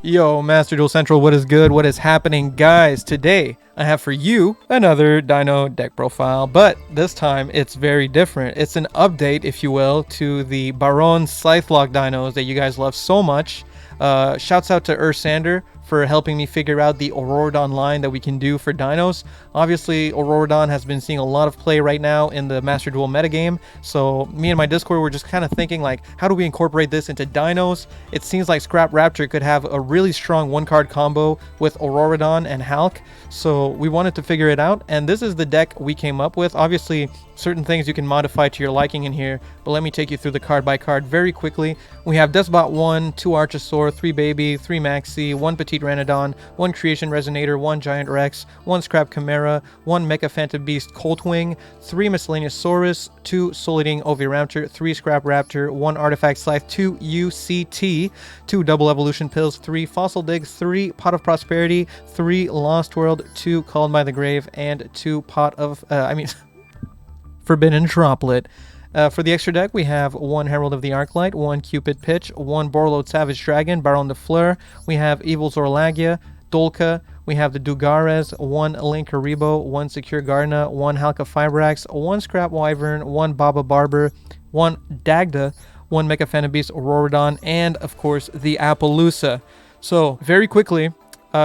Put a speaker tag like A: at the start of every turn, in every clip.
A: Yo, Masterduel Central, what is good? What is happening, guys? Today, I have for you another Dino Deck profile, but this time it's very different. It's an update, if you will, to the Baron Scythelock dinos that you guys love so much. Shouts out to Ursander for helping me figure out the Auroradon line that we can do for dinos. Obviously, Auroradon has been seeing a lot of play right now in the Masterduel metagame, so me and my Discord were just kind of thinking, like, how do we incorporate this into dinos? It seems like Scrap Raptor could have a really strong one-card combo with Auroradon and Hulk, so we wanted to figure it out, and this is the deck we came up with. Obviously, certain things you can modify to your liking in here, but let me take you through the card by card very quickly. We have Despot 1, 2 Archosaur, 3 Baby, 3 Maxi, 1 Petite Ranodon, 1 Creation Resonator, 1 Giant Rex, 1 Scrap Chimera, 1 Mecha Phantom Beast Coltwing, 3 Miscellaneous Saurus, 2 Soul-Eating Oviraptor, 3 Scrap Raptor, 1 Artifact Scythe, 2 UCT, 2 Double Evolution Pills, 3 Fossil Dig, 3 Pot of Prosperity, 3 Lost World, 2 Called by the Grave, and 2 Pot of... Forbidden Droplet. For the extra deck, we have 1 Herald of the Arclight, 1 Cupid Pitch, 1 Borreload Savage Dragon, Baron de Fleur, we have Evil Zorlagia, Dolka, we have the Dugares, 1 Link Haribo, 1 Secure Gardener, 1 Halka Fibrax, 1 Scrap Wyvern, 1 Baba Barber, 1 Dagda, 1 Mecha Phantom Beast Auroradon, and of course the Appaloosa. So, very quickly,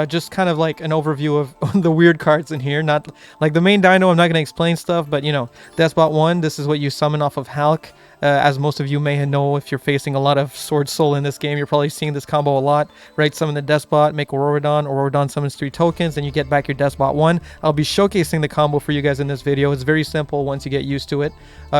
A: just kind of like an overview of the weird cards in here. Not like the main dino, I'm not going to explain stuff, but you know, Despot 1, this is what you summon off of Hulk. As most of you may know, if you're facing a lot of Sword Soul in this game, you're probably seeing this combo a lot, right? Summon the Despot, make Auroradon summons 3 tokens, and you get back your Despot 1. I'll be showcasing the combo for you guys in this video. It's very simple once you get used to it.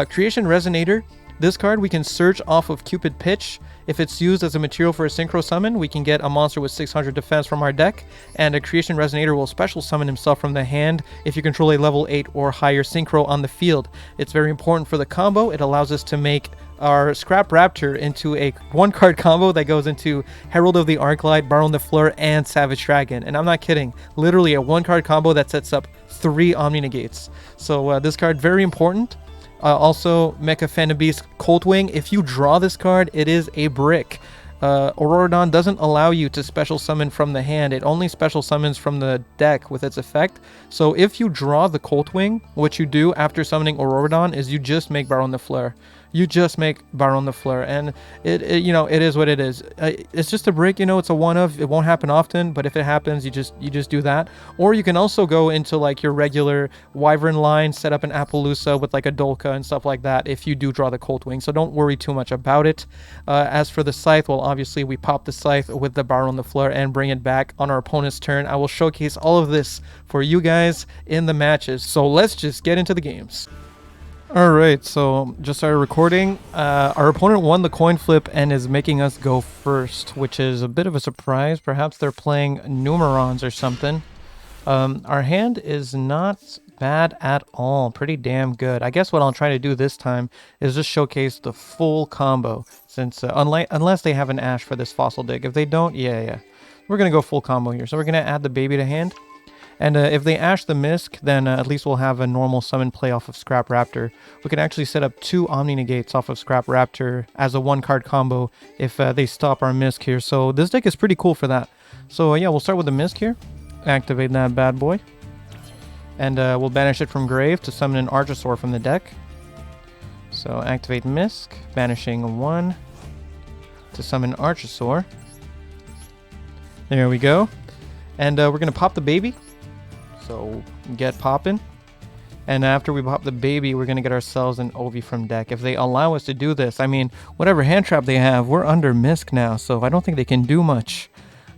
A: Creation Resonator. This card we can search off of Cupid Pitch. If it's used as a material for a Synchro Summon, we can get a monster with 600 defense from our deck, and a Creation Resonator will special summon himself from the hand if you control a level 8 or higher Synchro on the field. It's very important for the combo. It allows us to make our Scrap Raptor into a one-card combo that goes into Herald of the Arclight, Baron de Fleur, and Savage Dragon. And I'm not kidding. Literally a one-card combo that sets up 3 Omni Negates. So this card, very important. Also, Mecha Phantom Beast Coltwing. If you draw this card, it is a brick. Auroradon doesn't allow you to special summon from the hand. It only special summons from the deck with its effect. So if you draw the Coltwing, what you do after summoning Auroradon is you just make Baron de Fleur. You just make Baron de Fleur, and it is what it is. It's just a brick, you know, it's a one-of. It won't happen often, but if it happens, you just do that. Or you can also go into like your regular Wyvern line, set up an Appaloosa with like a Dolka and stuff like that if you do draw the Coltwing, so don't worry too much about it. As for the Scythe, well, obviously we pop the Scythe with the Baron de Fleur and bring it back on our opponent's turn. I will showcase all of this for you guys in the matches, so let's just get into the games. Alright, so just started recording. Our opponent won the coin flip and is making us go first, which is a bit of a surprise. Perhaps they're playing Numerons or something. Our hand is not bad at all. Pretty damn good. I guess what I'll try to do this time is just showcase the full combo, since unless they have an Ash for this Fossil Dig. If they don't, yeah. We're going to go full combo here. So we're going to add the baby to hand. And if they Ash the Misk, then at least we'll have a normal summon play off of Scrap Raptor. We can actually set up 2 Omni Negates off of Scrap Raptor as a one-card combo if they stop our Misk here. So this deck is pretty cool for that. So yeah, we'll start with the Misk here. Activate that bad boy. And we'll banish it from grave to summon an Archosaur from the deck. So activate Misk, banishing 1 to summon Archosaur. There we go. And we're going to pop the baby. So get popping. And after we pop the baby, we're going to get ourselves an Ovi from deck. If they allow us to do this, I mean, whatever hand trap they have, we're under Misk now. So I don't think they can do much.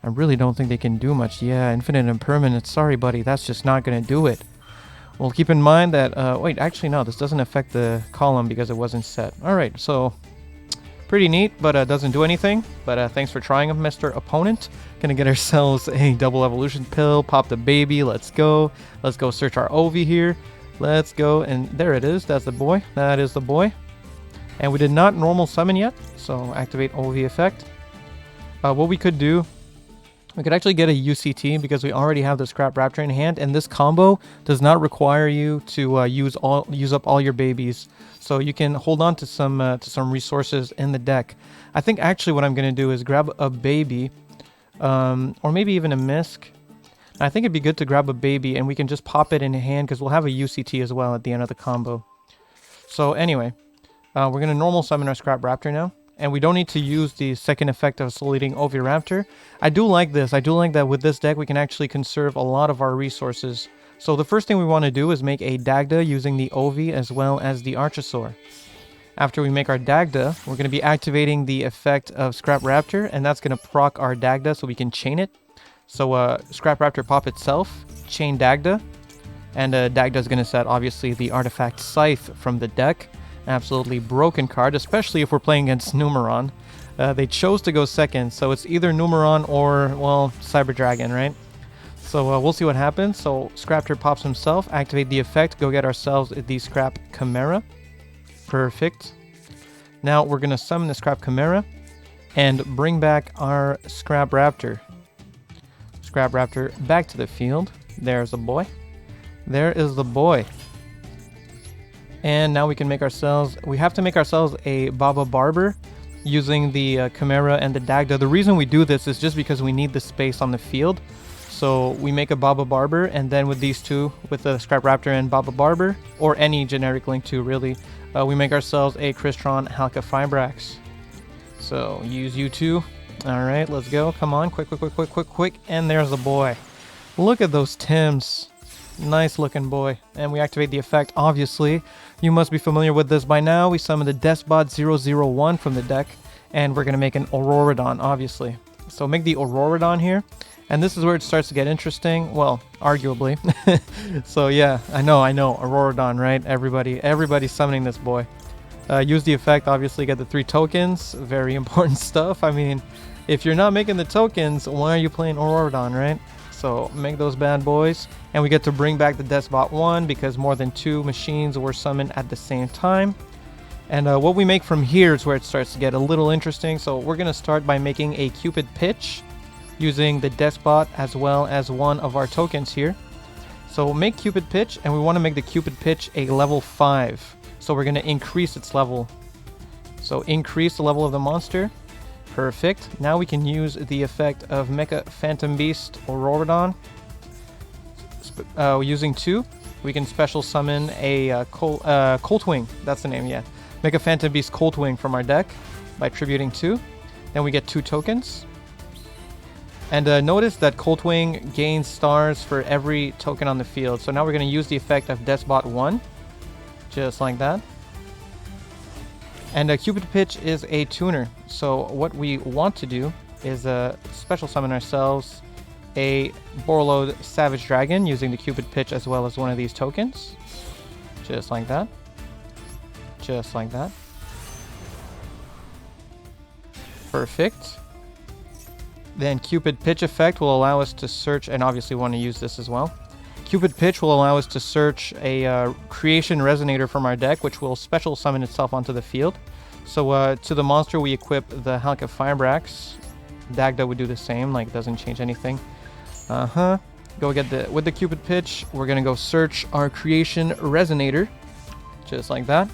A: I really don't think they can do much. Yeah, Infinite Impermanence. Sorry, buddy. That's just not going to do it. Well, keep in mind that... wait, actually, no. This doesn't affect the column because it wasn't set. Alright, so... pretty neat, but doesn't do anything. But thanks for trying, Mr. Opponent. Gonna get ourselves a Double Evolution Pill, pop the baby, let's go. Let's go search our Ovi here. Let's go, and there it is. That's the boy. That is the boy. And we did not normal summon yet, so activate Ovi effect. What we could do, we could actually get a UCT because we already have the Scrap Raptor in hand, and this combo does not require you to use up all your babies. So you can hold on to some resources in the deck. I think actually what I'm going to do is grab a baby or maybe even a Misk. I think it'd be good to grab a baby, and we can just pop it in hand because we'll have a UCT as well at the end of the combo. So anyway, we're going to normal summon our Scrap Raptor now. And we don't need to use the second effect of Soul Eating Oviraptor. I do like this. I do like that with this deck we can actually conserve a lot of our resources. So the first thing we want to do is make a Dagda using the Ovi as well as the Archosaur. After we make our Dagda, we're going to be activating the effect of Scrap Raptor, and that's going to proc our Dagda so we can chain it. So Scrap Raptor pop itself, chain Dagda, and Dagda is going to set obviously the artifact Scythe from the deck. Absolutely broken card, especially if we're playing against Numeron. They chose to go second, so it's either Numeron or, well, Cyber Dragon, right? So we'll see what happens. So Scraptor pops himself, activate the effect, go get ourselves the Scrap Chimera. Perfect. Now we're going to summon the Scrap Chimera and bring back our Scrap Raptor. Scrap Raptor back to the field. There's the boy. There is the boy. And now we can make ourselves, we have to make ourselves a Baba Barber using the Chimera and the Dagda. The reason we do this is just because we need the space on the field. So we make a Baba Barber, and then with these two, with the Scrap Raptor and Baba Barber, or any generic Link 2 really, we make ourselves a Crystron Halka Fibrax. So use you two. Alright, let's go. Come on, quick, quick, quick, quick, quick, quick. And there's the boy. Look at those Tims. Nice looking boy. And we activate the effect, obviously. You must be familiar with this by now. We summon the Despot 001 from the deck, and we're going to make an Auroradon, obviously. So make the Auroradon here, and this is where it starts to get interesting. Well, arguably. So yeah, I know, Auroradon, right? Everybody's summoning this boy. Use the effect, obviously get the 3 tokens. Very important stuff. I mean, if you're not making the tokens, why are you playing Auroradon, right? So make those bad boys, and we get to bring back the Despot 1 because more than 2 machines were summoned at the same time. And what we make from here is where it starts to get a little interesting. So we're going to start by making a Cupid Pitch using the Despot as well as one of our tokens here. So we'll make Cupid Pitch, and we want to make the Cupid Pitch a level 5. So we're going to increase its level. So increase the level of the monster. Perfect. Now we can use the effect of Mecha Phantom Beast or Auroradon. Using 2, we can special summon a Coltwing. That's the name, yeah. Mecha Phantom Beast Coltwing from our deck by tributing 2. Then we get 2 tokens. And notice that Coltwing gains stars for every token on the field. So now we're going to use the effect of Despot 1. Just like that. And Cupid Pitch is a tuner, so what we want to do is special summon ourselves a Borreload Savage Dragon using the Cupid Pitch as well as one of these tokens. Just like that. Just like that. Perfect. Then Cupid Pitch effect will allow us to search, and obviously want to use this as well. Cupid Pitch will allow us to search a Creation Resonator from our deck, which will special summon itself onto the field. So to the monster we equip the Halka Fibrax. Dagda would do the same, like doesn't change anything. Go get with the Cupid Pitch, we're gonna go search our Creation Resonator. Just like that.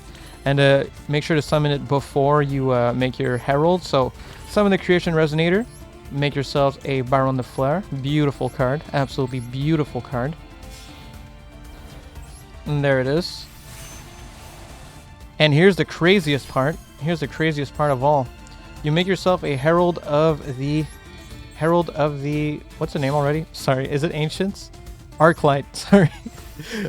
A: And make sure to summon it before you make your Herald. So summon the Creation Resonator. Make yourselves a Baron the Flare. Beautiful card. Absolutely beautiful card. And there it is. And here's the craziest part. Here's the craziest part of all. You make yourself a Herald of the... What's the name already? Sorry, is it Ancients? Arclight, sorry.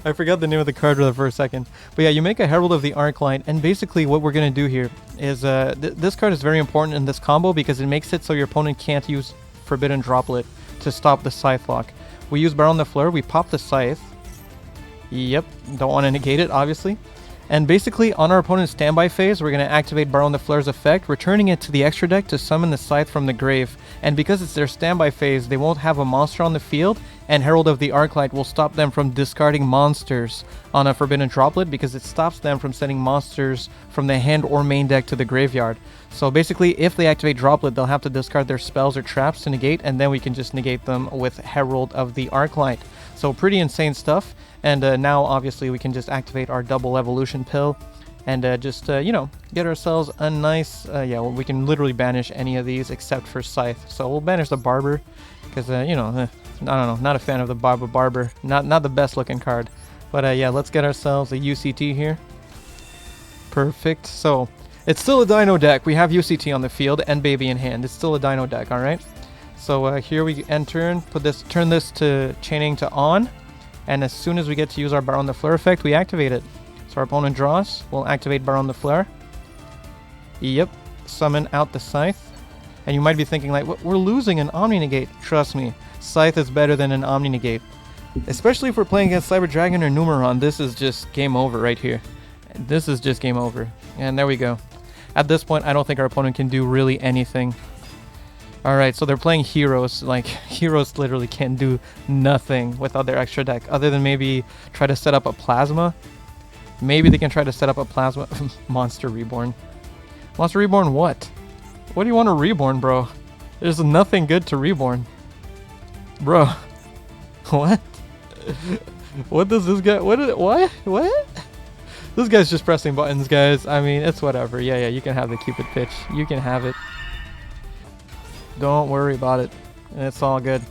A: I forgot the name of the card for a second. But yeah, you make a Herald of the Arclight, and basically what we're going to do here is... this card is very important in this combo because it makes it so your opponent can't use Forbidden Droplet to stop the Scythe lock. We use Baron the Fleur, we pop the Scythe. Yep, don't want to negate it, obviously. And basically, on our opponent's standby phase, we're going to activate Baron the Fleur's effect, returning it to the extra deck to summon the Scythe from the grave. And because it's their standby phase, they won't have a monster on the field, and Herald of the Arclight will stop them from discarding monsters on a Forbidden Droplet because it stops them from sending monsters from the hand or main deck to the graveyard. So basically, if they activate Droplet, they'll have to discard their spells or traps to negate, and then we can just negate them with Herald of the Arclight. So pretty insane stuff. And now, obviously, we can just activate our double evolution pill and just, you know, get ourselves a nice, yeah, well, we can literally banish any of these except for Scythe. So we'll banish the Barber, because, you know, I don't know, not a fan of the Barber. Not the best looking card. But yeah, let's get ourselves a UCT here. Perfect. So it's still a Dino deck. We have UCT on the field and Baby in hand. It's still a Dino deck, all right? So here we enter and turn this to chaining to on. And as soon as we get to use our Baron the Flare effect, we activate it. So our opponent draws. We'll activate Baron the Flare. Yep. Summon out the Scythe. And you might be thinking, like, we're losing an Omni Negate. Trust me, Scythe is better than an Omni Negate. Especially if we're playing against Cyber Dragon or Numeron, this is just game over right here. This is just game over. And there we go. At this point, I don't think our opponent can do really anything. Alright, so they're playing Heroes. Like, Heroes literally can't do nothing without their extra deck, other than maybe try to set up a Plasma. Maybe they can try to set up a Plasma... Monster Reborn. Monster Reborn what? What do you want to Reborn, bro? There's nothing good to Reborn. Bro. What? What does this guy... What? This guy's just pressing buttons, guys. I mean, it's whatever. Yeah, you can have the Cupid Pitch. You can have it. Don't worry about it. It's all good.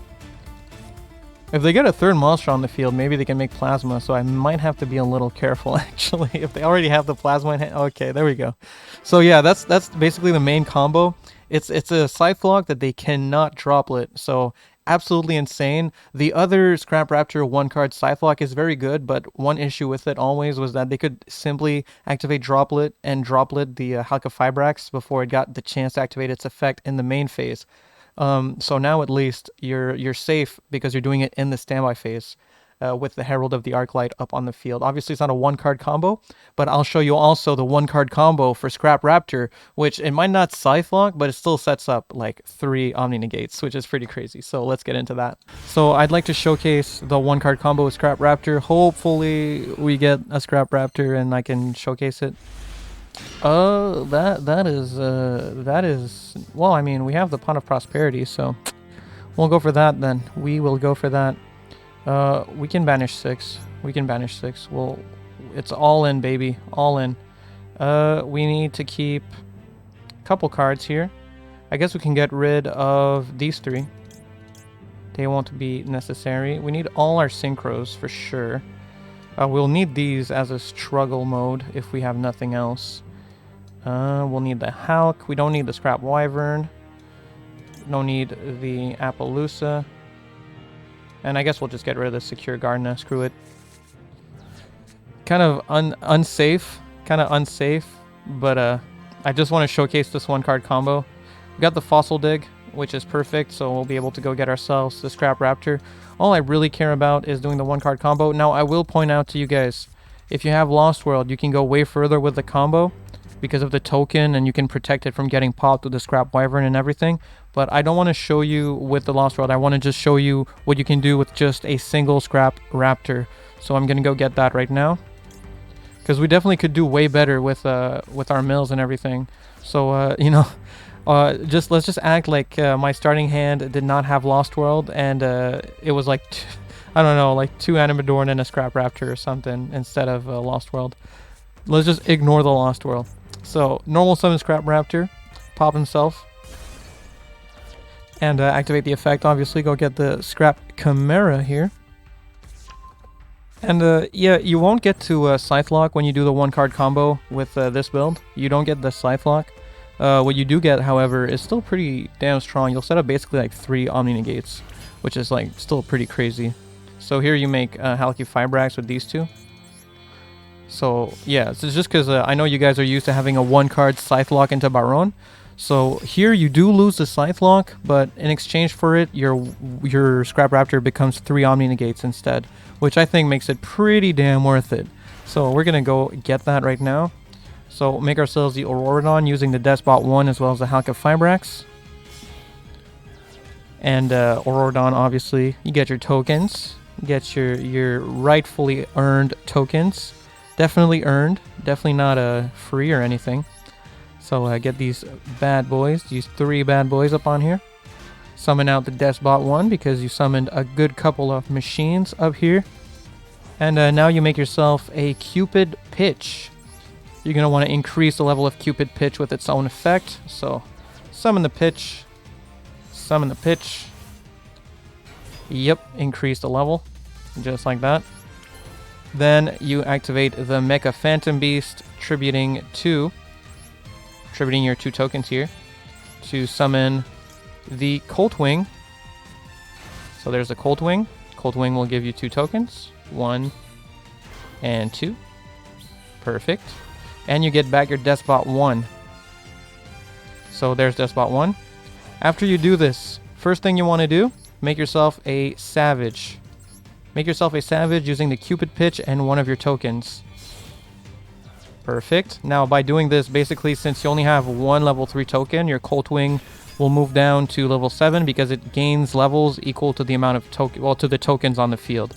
A: If they get a third monster on the field, maybe they can make Plasma, so I might have to be a little careful, actually. If they already have the Plasma in hand. Okay, there we go. So yeah, that's basically the main combo. It's a Scythe lock that they cannot droplet, so absolutely insane. The other Scrap Raptor one-card Scythe lock is very good, but one issue with it always was that they could simply activate Droplet and Droplet the Halka Fibrax before it got the chance to activate its effect in the main phase. So now at least you're safe because you're doing it in the standby phase with the Herald of the Arclight up on the field. Obviously, it's not a one-card combo, but I'll show you also the one-card combo for Scrap Raptor, which it might not Scythe lock, but it still sets up like 3 Omni Negates, which is pretty crazy. So let's get into that. So I'd like to showcase the one-card combo with Scrap Raptor. Hopefully we get a Scrap Raptor and I can showcase it. That is well, I mean, we have the Pawn of Prosperity, so we'll go for that then. We will go for that. We can banish 6. Well, it's all in, baby, all in. We need to keep a couple cards here. I guess we can get rid of these 3. They won't be necessary. We need all our synchros for sure. We'll need these as a struggle mode if we have nothing else. We'll need the Hulk. We don't need the Scrap Wyvern. No need the Appaloosa. And I guess we'll just get rid of the Secure Gardener. Screw it. Kind of unsafe. But I just want to showcase this one-card combo. We got the Fossil Dig, which is perfect, so we'll be able to go get ourselves the Scrap Raptor. All I really care about is doing the one-card combo. Now, I will point out to you guys, if you have Lost World, you can go way further with the combo because of the token, and you can protect it from getting popped with the Scrap Wyvern and everything. But I don't want to show you with the Lost World. I want to just show you what you can do with just a single Scrap Raptor. So I'm going to go get that right now, because we definitely could do way better with our mills and everything. So, you know... let's just act like my starting hand did not have Lost World, and it was like, I don't know, like 2 Animadorn and a Scrap Raptor or something instead of Lost World. Let's just ignore the Lost World. So, normal summon Scrap Raptor, pop himself, and activate the effect. Obviously, go get the Scrap Chimera here. And yeah, you won't get to Scythe Lock when you do the one-card combo with this build. You don't get the Scythe Lock. What you do get, however, is still pretty damn strong. You'll set up basically like 3 Omni Negates, which is like still pretty crazy. So here you make Halki Fibrax with these 2. So yeah, it's just because I know you guys are used to having a one-card Scythe Lock into Baron. So here you do lose the Scythe Lock, but in exchange for it, your Scrap Raptor becomes 3 Omni Negates instead, which I think makes it pretty damn worth it. So we're gonna go get that right now. So make ourselves the Auroradon using the Despot 1 as well as the Halka Fibrax. And Auroradon, obviously, you get your tokens. You get your rightfully earned tokens. Definitely earned. Definitely not free or anything. So get these bad boys, these 3 bad boys up on here. Summon out the Despot 1 because you summoned a good couple of machines up here. And now you make yourself a Cupid Pitch. You're going to want to increase the level of Cupid Pitch with its own effect. So summon the pitch. Summon the pitch. Yep, increase the level. Just like that. Then you activate the Mecha Phantom Beast, tributing your 2 tokens here to summon the Colt Wing. So there's the Colt Wing. Colt Wing will give you 2 tokens. 1 and 2. Perfect. And you get back your Despot 1. So there's Despot 1. After you do this, first thing you want to do, make yourself a Savage. Make yourself a Savage using the Cupid Pitch and one of your tokens. Perfect. Now by doing this, basically since you only have 1 level 3 token, your Colt Wing will move down to level 7 because it gains levels equal to the amount of to the tokens on the field.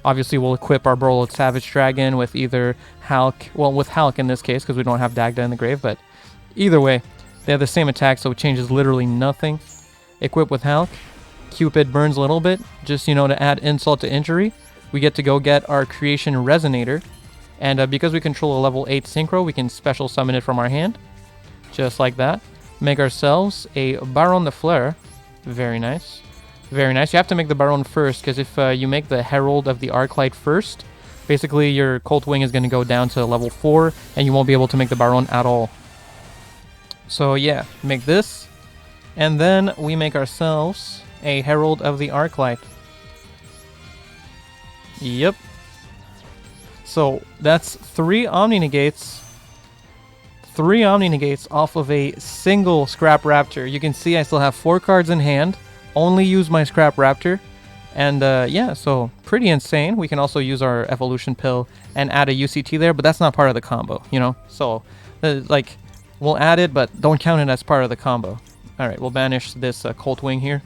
A: Obviously we'll equip our Borrowed Savage Dragon with either Hulk, well with Hulk in this case because we don't have Dagda in the grave, but either way, they have the same attack so it changes literally nothing. Equip with Hulk. Cupid burns a little bit, just, you know, to add insult to injury. We get to go get our Creation Resonator. And because we control a level 8 Synchro, we can special summon it from our hand. Just like that. Make ourselves a Baron de Fleur. Very nice. Very nice. You have to make the Baron first, because if you make the Herald of the Arclight first, basically your Colt Wing is going to go down to level 4, and you won't be able to make the Baron at all. So yeah, make this. And then we make ourselves a Herald of the Arclight. Yep. So that's 3 Omni Negates. 3 Omni Negates off of a single Scrap Raptor. You can see I still have 4 cards in hand. Only use my Scrap Raptor. And yeah, so pretty insane. We can also use our Evolution Pill and add a UCT there, but that's not part of the combo, you know? So, like, we'll add it, but don't count it as part of the combo. Alright, we'll banish this Colt Wing here.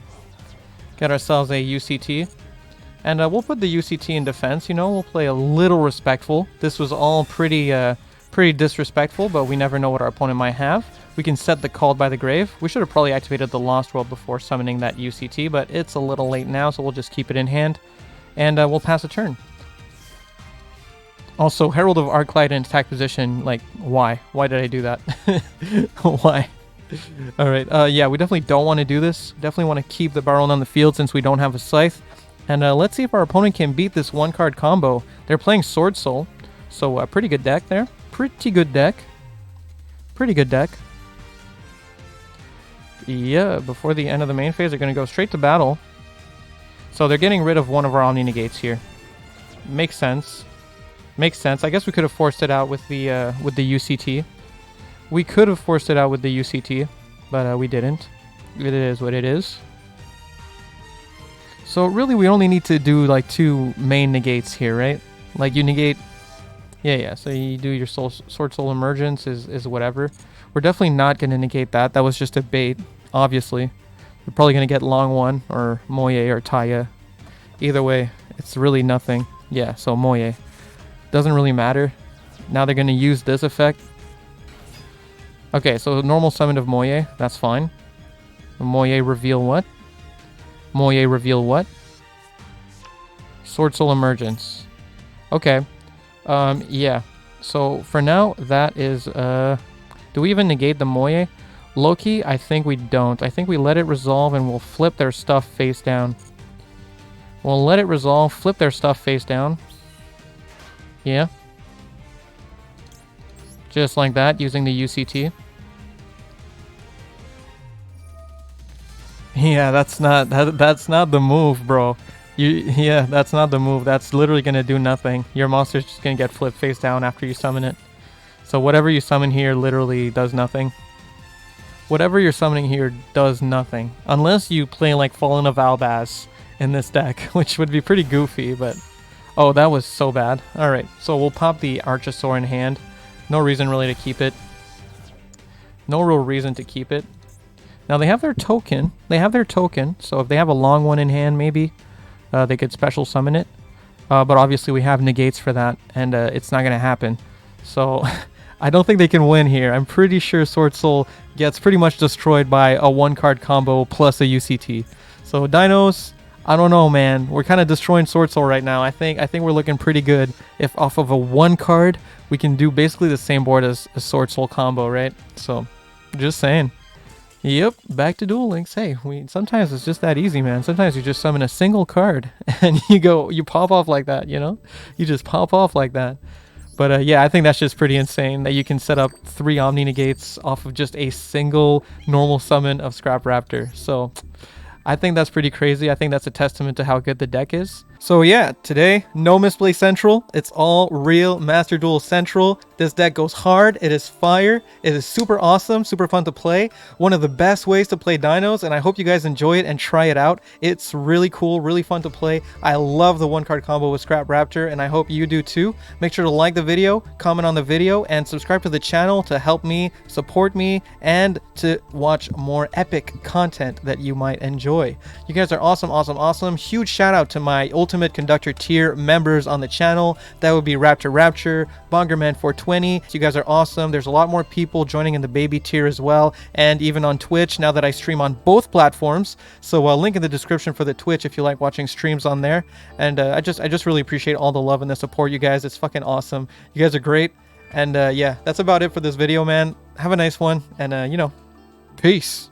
A: Get ourselves a UCT. And we'll put the UCT in defense, you know, we'll play a little respectful. This was all pretty disrespectful, but we never know what our opponent might have. We can set the Called by the Grave. We should have probably activated the Lost World before summoning that UCT, but it's a little late now, so we'll just keep it in hand. And we'll pass a turn. Also, Herald of Arclight in attack position, like, why? Why did I do that? Why? Alright, yeah, we definitely don't want to do this. Definitely want to keep the Baron on the field since we don't have a Scythe. And let's see if our opponent can beat this 1-card combo. They're playing Sword Soul, so a pretty good deck there. Pretty good deck. Pretty good deck. Yeah, before the end of the main phase, they're going to go straight to battle. So they're getting rid of one of our Omni Negates here. Makes sense. Makes sense. I guess we could have forced it out with the UCT. We could have forced it out with the UCT, but we didn't. It is what it is. So really, we only need to do like 2 main negates here, right? Like you negate... Yeah, so you do your Sword Soul Emergence is whatever. We're definitely not going to negate that. That was just a bait, obviously. We're probably going to get Long One or Moye or Taya. Either way, it's really nothing. Yeah, so Moye. Doesn't really matter. Now they're going to use this effect. Okay, so normal summon of Moye, that's fine. Moye reveal what? Moye reveal what? Sword Soul Emergence. Okay. Yeah. So for now, that is, do we even negate the Moye? Loki, I think we don't. I think we let it resolve and we'll flip their stuff face down. We'll let it resolve, flip their stuff face down. Yeah. Just like that, using the UCT. Yeah, that's not the move, bro. Yeah, that's not the move. That's literally gonna do nothing. Your monster's just gonna get flipped face down after you summon it. So whatever you summon here literally does nothing. Whatever you're summoning here does nothing. Unless you play like Fallen of Albaz in this deck, which would be pretty goofy, but... Oh, that was so bad. Alright, so we'll pop the Archosaur in hand. No reason really to keep it. No real reason to keep it. Now they have their token. They have their token, so if they have a long one in hand, maybe they could special summon it. But obviously we have negates for that, and it's not going to happen. So I don't think they can win here. I'm pretty sure Sword Soul gets pretty much destroyed by a 1-card combo plus a UCT. So Dinos, I don't know, man. We're kind of destroying Sword Soul right now. I think we're looking pretty good. If off of a 1 card, we can do basically the same board as a Sword Soul combo, right? So, just saying. Yep, back to Duel Links. Hey, sometimes it's just that easy, man. Sometimes you just summon a single card and you pop off like that, you know? You just pop off like that. But yeah, I think that's just pretty insane that you can set up 3 Omni Negates off of just a single normal summon of Scrap Raptor. So I think that's pretty crazy. I think that's a testament to how good the deck is. So yeah, today, no Misplay Central. It's all real Masterduel Central. This deck goes hard. It is fire. It is super awesome, super fun to play. One of the best ways to play dinos, and I hope you guys enjoy it and try it out. It's really cool, really fun to play. I love the 1-card combo with Scrap Raptor, and I hope you do too. Make sure to like the video, comment on the video, and subscribe to the channel to help me, support me, and to watch more epic content that you might enjoy. You guys are awesome, awesome, awesome. Huge shout out to my Ultimate Conductor tier members on the channel. That would be Rapture, Bongerman 420. You guys are awesome. There's a lot more people joining in the baby tier as well, and even on Twitch now that I stream on both platforms. So link in the description for the Twitch if you like watching streams on there. And I just really appreciate all the love and the support, you guys. It's fucking awesome. You guys are great. And yeah, that's about it for this video, man. Have a nice one, and you know, peace.